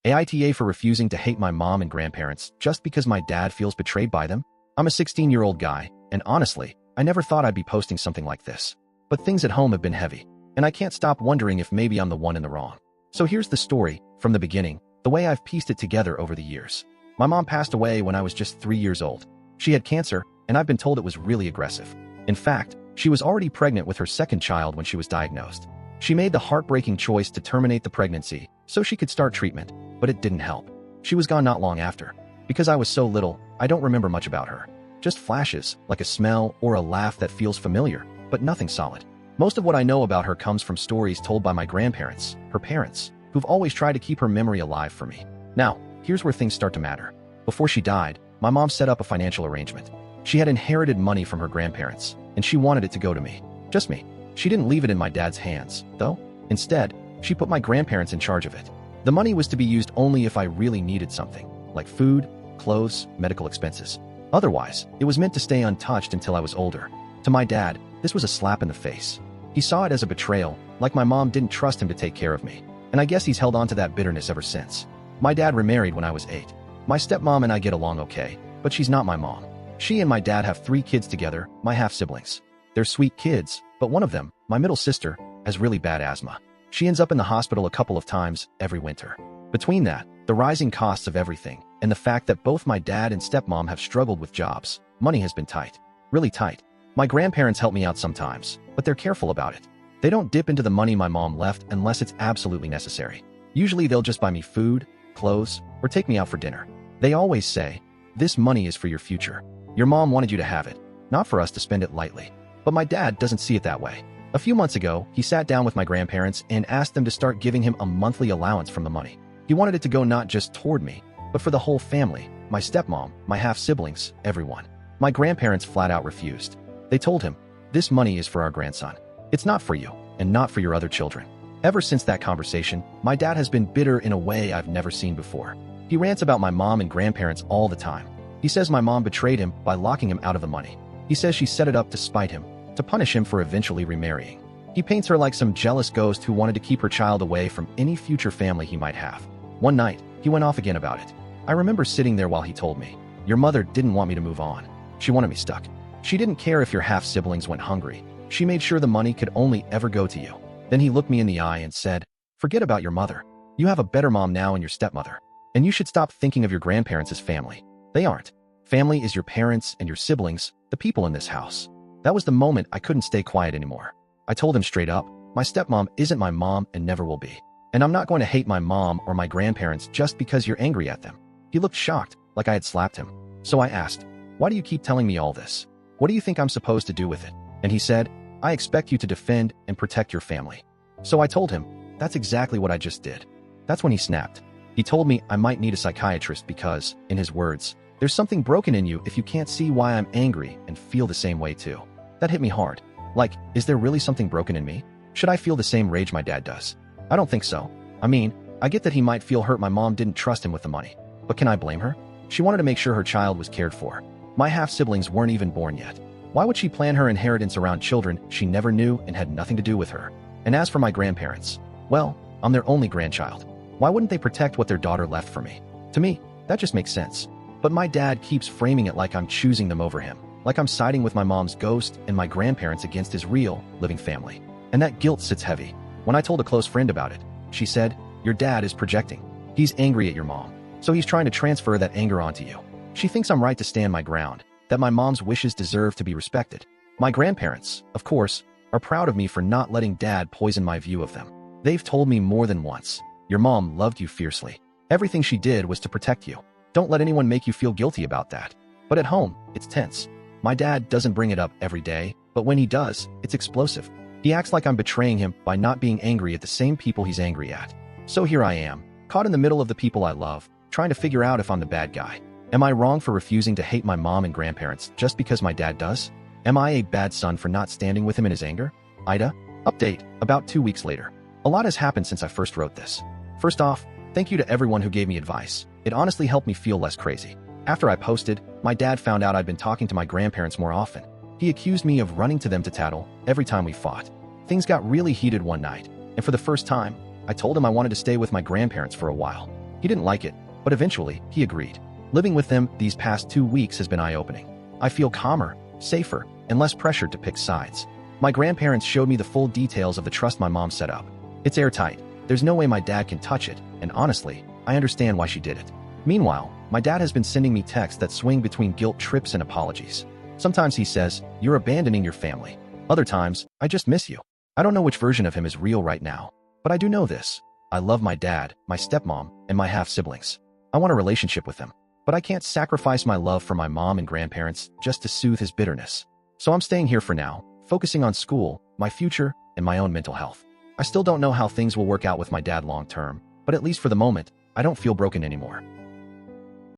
AITA for refusing to hate my mom and grandparents just because my dad feels betrayed by them? I'm a 16-year-old guy, and honestly, I never thought I'd be posting something like this. But things at home have been heavy, and I can't stop wondering if maybe I'm the one in the wrong. So here's the story, from the beginning, the way I've pieced it together over the years. My mom passed away when I was just 3 years old. She had cancer, and I've been told it was really aggressive. In fact, she was already pregnant with her second child when she was diagnosed. She made the heartbreaking choice to terminate the pregnancy so she could start treatment, but it didn't help. She was gone not long after. Because I was so little, I don't remember much about her. Just flashes, like a smell or a laugh that feels familiar, but nothing solid. Most of what I know about her comes from stories told by my grandparents, her parents, who've always tried to keep her memory alive for me. Now, here's where things start to matter. Before she died, my mom set up a financial arrangement. She had inherited money from her grandparents, and she wanted it to go to me. Just me. She didn't leave it in my dad's hands, though. Instead, she put my grandparents in charge of it. The money was to be used only if I really needed something, like food, clothes, medical expenses. Otherwise, it was meant to stay untouched until I was older. To my dad, this was a slap in the face. He saw it as a betrayal, like my mom didn't trust him to take care of me. And I guess he's held on to that bitterness ever since. My dad remarried when I was 8. My stepmom and I get along okay, but she's not my mom. She and my dad have 3 kids together, my half-siblings. They're sweet kids, but one of them, my middle sister, has really bad asthma. She ends up in the hospital a couple of times every winter. Between that, the rising costs of everything, and the fact that both my dad and stepmom have struggled with jobs, money has been tight. Really tight. My grandparents help me out sometimes, but they're careful about it. They don't dip into the money my mom left unless it's absolutely necessary. Usually they'll just buy me food, clothes, or take me out for dinner. They always say, "This money is for your future. Your mom wanted you to have it, not for us to spend it lightly." But my dad doesn't see it that way. A few months ago, he sat down with my grandparents and asked them to start giving him a monthly allowance from the money. He wanted it to go not just toward me, but for the whole family, my stepmom, my half-siblings, everyone. My grandparents flat out refused. They told him, "This money is for our grandson. It's not for you, and not for your other children." Ever since that conversation, my dad has been bitter in a way I've never seen before. He rants about my mom and grandparents all the time. He says my mom betrayed him by locking him out of the money. He says she set it up to spite him, to punish him for eventually remarrying. He paints her like some jealous ghost who wanted to keep her child away from any future family he might have. One night, he went off again about it. I remember sitting there while he told me, "Your mother didn't want me to move on. She wanted me stuck. She didn't care if your half-siblings went hungry. She made sure the money could only ever go to you." Then he looked me in the eye and said, "Forget about your mother. You have a better mom now in your stepmother. And you should stop thinking of your grandparents as family. They aren't. Family is your parents and your siblings, the people in this house." That was the moment I couldn't stay quiet anymore. I told him straight up, my stepmom isn't my mom and never will be. And I'm not going to hate my mom or my grandparents just because you're angry at them. He looked shocked, like I had slapped him. So I asked, "Why do you keep telling me all this? What do you think I'm supposed to do with it?" And he said, "I expect you to defend and protect your family." So I told him, that's exactly what I just did. That's when he snapped. He told me I might need a psychiatrist because, in his words, "There's something broken in you if you can't see why I'm angry and feel the same way too." That hit me hard. Like, is there really something broken in me? Should I feel the same rage my dad does? I don't think so. I mean, I get that he might feel hurt my mom didn't trust him with the money. But can I blame her? She wanted to make sure her child was cared for. My half-siblings weren't even born yet. Why would she plan her inheritance around children she never knew and had nothing to do with her? And as for my grandparents, well, I'm their only grandchild. Why wouldn't they protect what their daughter left for me? To me, that just makes sense. But my dad keeps framing it like I'm choosing them over him. Like I'm siding with my mom's ghost and my grandparents against his real, living family. And that guilt sits heavy. When I told a close friend about it, she said, "Your dad is projecting. He's angry at your mom. So he's trying to transfer that anger onto you." She thinks I'm right to stand my ground, that my mom's wishes deserve to be respected. My grandparents, of course, are proud of me for not letting dad poison my view of them. They've told me more than once, "Your mom loved you fiercely. Everything she did was to protect you. Don't let anyone make you feel guilty about that." But at home, it's tense. My dad doesn't bring it up every day, but when he does, it's explosive. He acts like I'm betraying him by not being angry at the same people he's angry at. So here I am, caught in the middle of the people I love, trying to figure out if I'm the bad guy. Am I wrong for refusing to hate my mom and grandparents just because my dad does? Am I a bad son for not standing with him in his anger? AITA? Update, about 2 weeks later. A lot has happened since I first wrote this. First off, thank you to everyone who gave me advice. It honestly helped me feel less crazy. After I posted, my dad found out I'd been talking to my grandparents more often. He accused me of running to them to tattle every time we fought. Things got really heated one night, and for the first time, I told him I wanted to stay with my grandparents for a while. He didn't like it, but eventually, he agreed. Living with them these past 2 weeks has been eye-opening. I feel calmer, safer, and less pressured to pick sides. My grandparents showed me the full details of the trust my mom set up. It's airtight. There's no way my dad can touch it, and honestly, I understand why she did it. Meanwhile, my dad has been sending me texts that swing between guilt trips and apologies. Sometimes he says, "You're abandoning your family." Other times, "I just miss you." I don't know which version of him is real right now, but I do know this. I love my dad, my stepmom, and my half-siblings. I want a relationship with him, but I can't sacrifice my love for my mom and grandparents just to soothe his bitterness. So I'm staying here for now, focusing on school, my future, and my own mental health. I still don't know how things will work out with my dad long term, but at least for the moment, I don't feel broken anymore.